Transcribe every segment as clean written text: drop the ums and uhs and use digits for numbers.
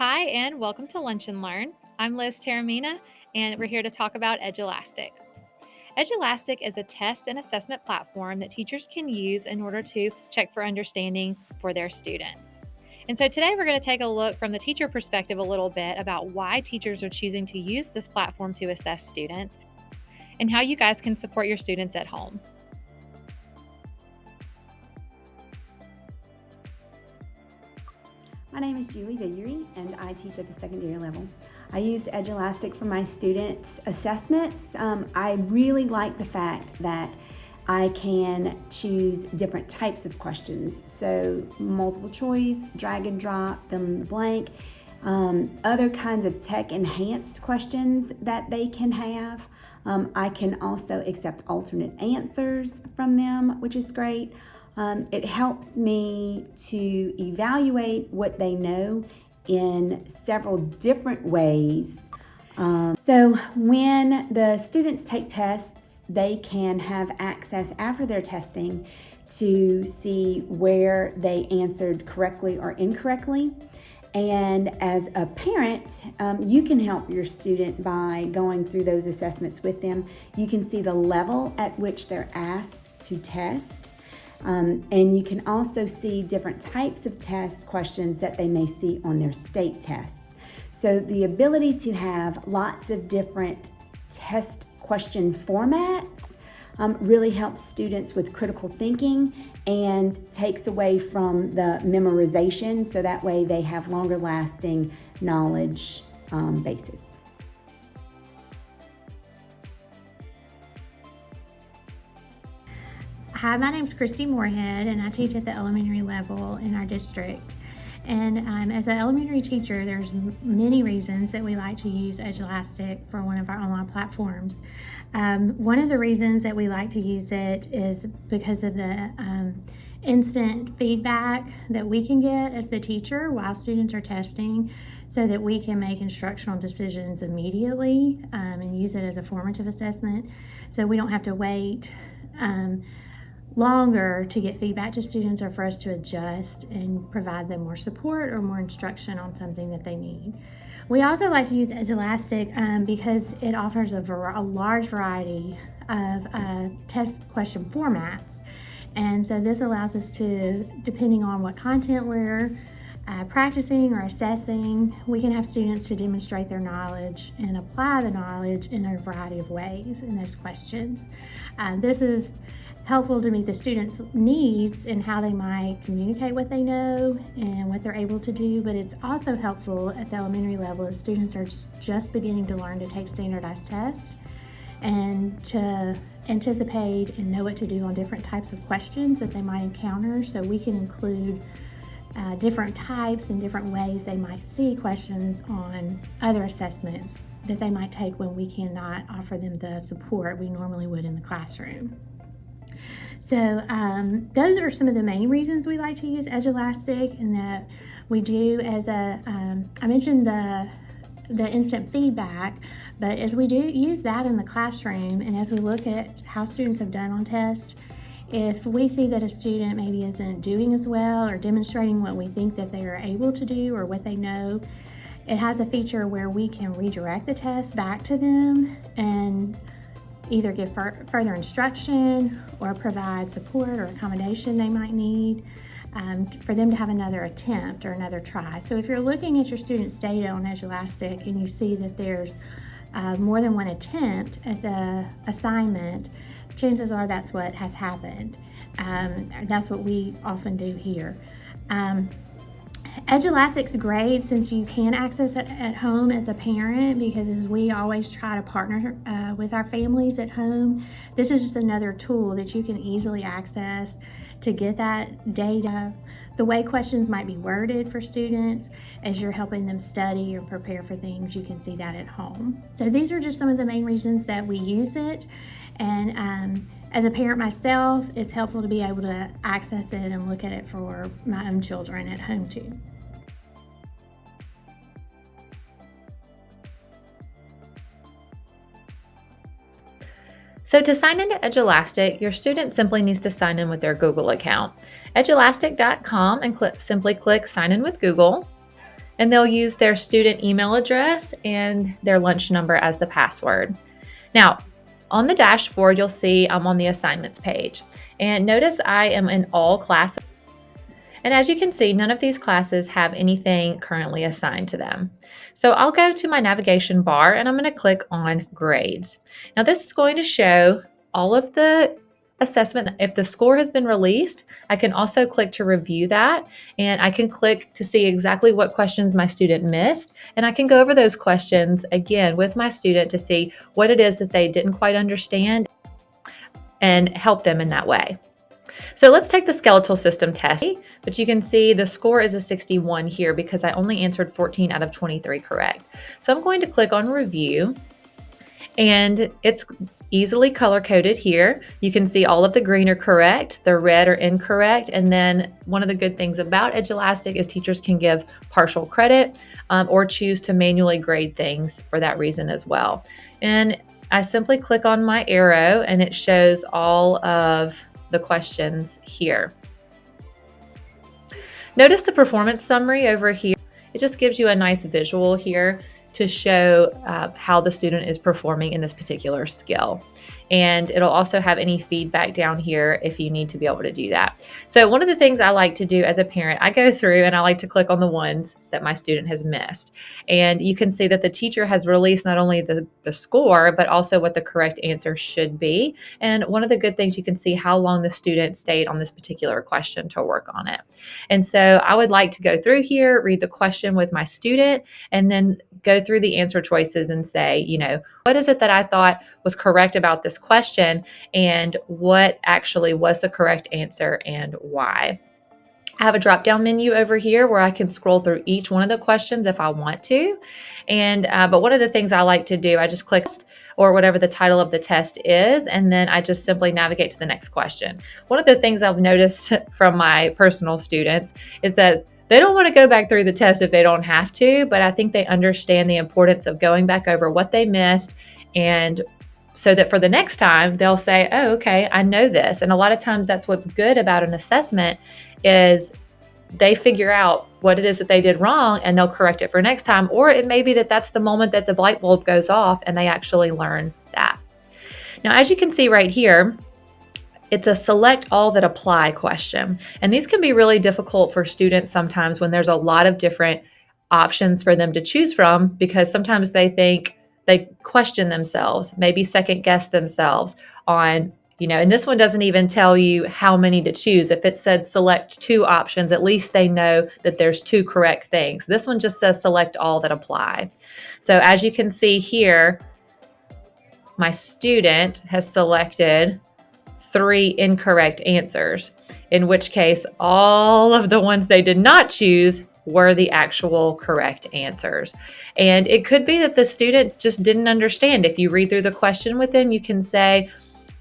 Hi, and welcome to Lunch and Learn. I'm Liz Taramina, and we're here to talk about Edulastic. Edulastic is a test and assessment platform that teachers can use in order to check for understanding for their students. And so today we're going to take a look from the teacher perspective a little bit about why teachers are choosing to use this platform to assess students and how you guys can support your students at home. My name is Julie Viguerie, and I teach at the secondary level. I use Edulastic for my students' assessments. I really like the fact that I can choose different types of questions. So multiple choice, drag and drop, fill in the blank, other kinds of tech-enhanced questions that they can have. I can also accept alternate answers from them, which is great. It helps me to evaluate what they know in several different ways. So when the students take tests, they can have access after their testing to see where they answered correctly or incorrectly. And as a parent, you can help your student by going through those assessments with them. You can see the level at which they're asked to test. And you can also see different types of test questions that they may see on their state tests. So the ability to have lots of different test question formats really helps students with critical thinking and takes away from the memorization, so that way they have longer lasting knowledge bases. Hi, my name is Christy Moorhead, and I teach at the elementary level in our district. And as an elementary teacher, there's many reasons that we like to use Edulastic for one of our online platforms. One of the reasons that we like to use it is because of the instant feedback that we can get as the teacher while students are testing, so that we can make instructional decisions immediately and use it as a formative assessment, so we don't have to wait longer to get feedback to students or for us to adjust and provide them more support or more instruction on something that they need. We also like to use Edulastic because it offers a large variety of test question formats. And so this allows us to, depending on what content we're practicing or assessing, we can have students to demonstrate their knowledge and apply the knowledge in a variety of ways in those questions. This is helpful to meet the students' needs and how they might communicate what they know and what they're able to do, but it's also helpful at the elementary level as students are just beginning to learn to take standardized tests and to anticipate and know what to do on different types of questions that they might encounter. So we can include different types and different ways they might see questions on other assessments that they might take when we cannot offer them the support we normally would in the classroom. So those are some of the main reasons we like to use Edulastic, and that we do as I mentioned the instant feedback, but as we do use that in the classroom and as we look at how students have done on tests, if we see that a student maybe isn't doing as well or demonstrating what we think that they are able to do or what they know, it has a feature where we can redirect the test back to them and either give further instruction or provide support or accommodation they might need for them to have another attempt or another try. So if you're looking at your students' data on Edulastic and you see that there's more than one attempt at the assignment, chances are that's what has happened. That's what we often do here. Edulastic's great since you can access it at home as a parent, because as we always try to partner with our families at home, this is just another tool that you can easily access to get that data. The way questions might be worded for students as you're helping them study or prepare for things, you can see that at home. So these are just some of the main reasons that we use it. And as a parent myself, it's helpful to be able to access it and look at it for my own children at home too. So to sign into Edulastic, your student simply needs to sign in with their Google account. Edulastic.com and simply click Sign in with Google. and they'll use their student email address and their lunch number as the password. Now, on the dashboard, you'll see I'm on the assignments page. And notice I am in all classes. And as you can see, none of these classes have anything currently assigned to them. So I'll go to my navigation bar and I'm going to click on grades. Now this is going to show all of the assessment. If the score has been released, I can also click to review that, and I can click to see exactly what questions my student missed, and I can go over those questions again with my student to see what it is that they didn't quite understand and help them in that way. So let's take the skeletal system test, but you can see the score is a 61 here because I only answered 14 out of 23 correct. So I'm going to click on review, and it's easily color-coded here. You can see all of the green are correct, the red are incorrect, and then one of the good things about Edulastic is teachers can give partial credit or choose to manually grade things for that reason as well. And I simply click on my arrow and it shows all of the questions here. Notice the performance summary over here. It just gives you a nice visual here to show how the student is performing in this particular skill. And it'll also have any feedback down here if you need to be able to do that. So one of the things I like to do as a parent, I go through and I like to click on the ones that my student has missed. And you can see that the teacher has released not only the score, but also what the correct answer should be. And one of the good things, you can see how long the student stayed on this particular question to work on it. And so I would like to go through here, read the question with my student, and then go through the answer choices and say, you know, what is it that I thought was correct about this question, and what actually was the correct answer and why. I have a drop-down menu over here where I can scroll through each one of the questions if I want to. And but one of the things I like to do, I just click or whatever the title of the test is, and then I just simply navigate to the next question. One of the things I've noticed from my personal students is that they don't want to go back through the test if they don't have to, but I think they understand the importance of going back over what they missed, and so that for the next time they'll say, oh, okay, I know this. And a lot of times that's what's good about an assessment is they figure out what it is that they did wrong and they'll correct it for next time. Or it may be that that's the moment that the light bulb goes off and they actually learn that. Now, as you can see right here, it's a select all that apply question. And these can be really difficult for students sometimes when there's a lot of different options for them to choose from, because sometimes they question themselves, maybe second guess themselves on, you know, and this one doesn't even tell you how many to choose. If it said select 2 options, at least they know that there's 2 correct things. This one just says select all that apply. So as you can see here, my student has selected 3 incorrect answers, in which case all of the ones they did not choose were the actual correct answers. And it could be that the student just didn't understand. If you read through the question with them, you can say,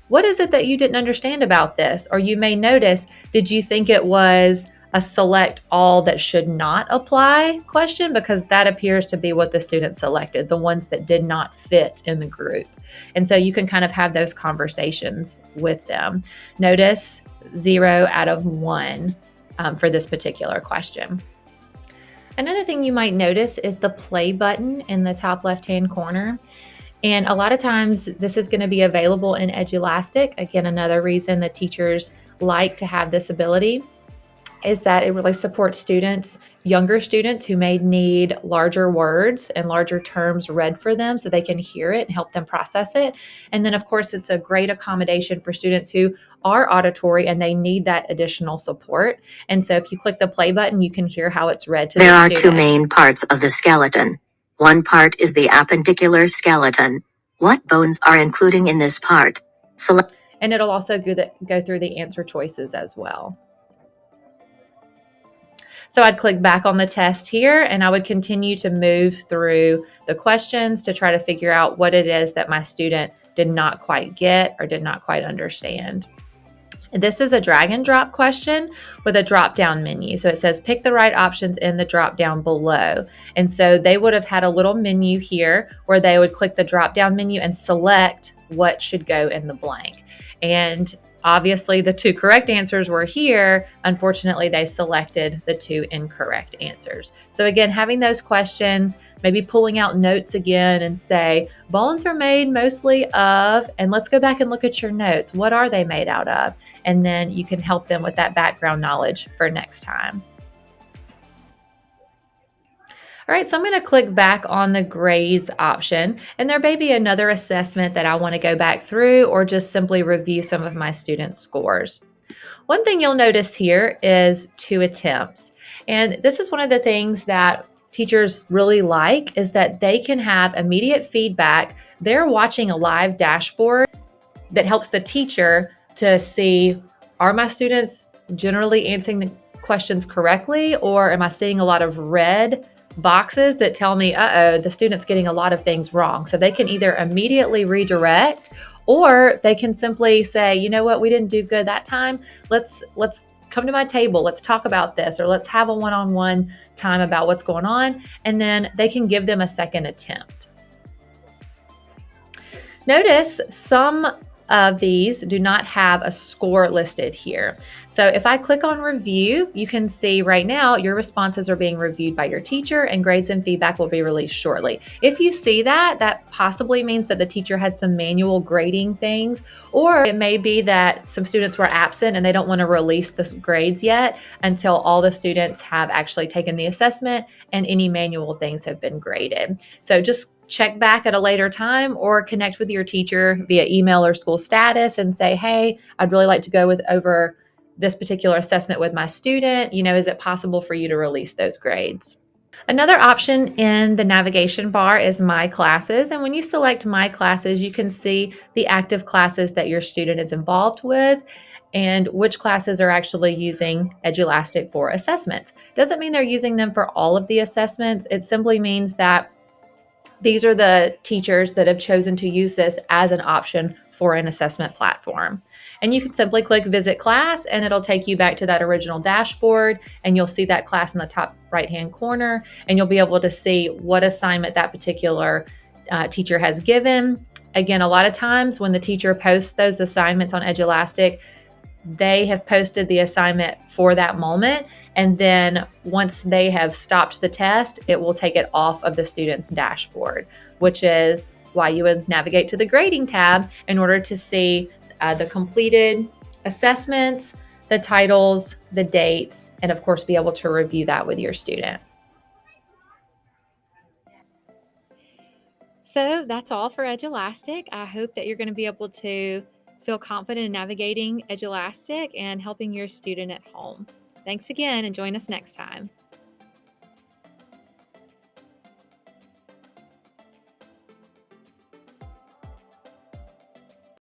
what is it that you didn't understand about this? Or you may notice, did you think it was a select all that should not apply question? Because that appears to be what the student selected, the ones that did not fit in the group. And so you can kind of have those conversations with them. Notice 0 out of 1 for this particular question. Another thing you might notice is the play button in the top left-hand corner. And a lot of times this is going to be available in Edulastic. Again, another reason that teachers like to have this ability is that it really supports students, younger students who may need larger words and larger terms read for them so they can hear it and help them process it. And then, of course, it's a great accommodation for students who are auditory and they need that additional support. And so if you click the play button, you can hear how it's read to the student. There are 2 main parts of the skeleton. One part is the appendicular skeleton. What bones are including in this part? And it'll also go through the answer choices as well. So I'd click back on the test here and I would continue to move through the questions to try to figure out what it is that my student did not quite get or did not quite understand. This is a drag and drop question with a drop down menu. So it says pick the right options in the drop down below. And so they would have had a little menu here where they would click the drop down menu and select what should go in the blank. And obviously the 2 correct answers were here. Unfortunately, they selected the 2 incorrect answers. So again, having those questions, maybe pulling out notes again and say, bones are made mostly of, and let's go back and look at your notes. What are they made out of? And then you can help them with that background knowledge for next time. All right, so I'm going to click back on the grades option, and there may be another assessment that I want to go back through or just simply review some of my students' scores. One thing you'll notice here is 2 attempts. And this is one of the things that teachers really like is that they can have immediate feedback. They're watching a live dashboard that helps the teacher to see, are my students generally answering the questions correctly, or am I seeing a lot of red boxes that tell me, the student's getting a lot of things wrong? So they can either immediately redirect, or they can simply say, you know what, we didn't do good that time. Let's come to my table. Let's talk about this, or let's have a one-on-one time about what's going on. And then they can give them a second attempt. Notice some of these do not have a score listed here. So if I click on review, you can see right now your responses are being reviewed by your teacher and grades and feedback will be released shortly. If you see that, that possibly means that the teacher had some manual grading things, or it may be that some students were absent and they don't want to release the grades yet until all the students have actually taken the assessment and any manual things have been graded. So just check back at a later time or connect with your teacher via email or school status and say, hey, I'd really like to go over this particular assessment with my student. Is it possible for you to release those grades? Another option in the navigation bar is My Classes. And when you select My Classes, you can see the active classes that your student is involved with and which classes are actually using Edulastic for assessments. Doesn't mean they're using them for all of the assessments. It simply means that these are the teachers that have chosen to use this as an option for an assessment platform. And you can simply click Visit Class, and it'll take you back to that original dashboard, and you'll see that class in the top right-hand corner, and you'll be able to see what assignment that particular teacher has given. Again, a lot of times when the teacher posts those assignments on Edulastic, they have posted the assignment for that moment. And then once they have stopped the test, it will take it off of the student's dashboard, which is why you would navigate to the grading tab in order to see the completed assessments, the titles, the dates, and of course, be able to review that with your student. So that's all for Edulastic. I hope that you're going to be able to feel confident in navigating Edulastic and helping your student at home. Thanks again, and join us next time.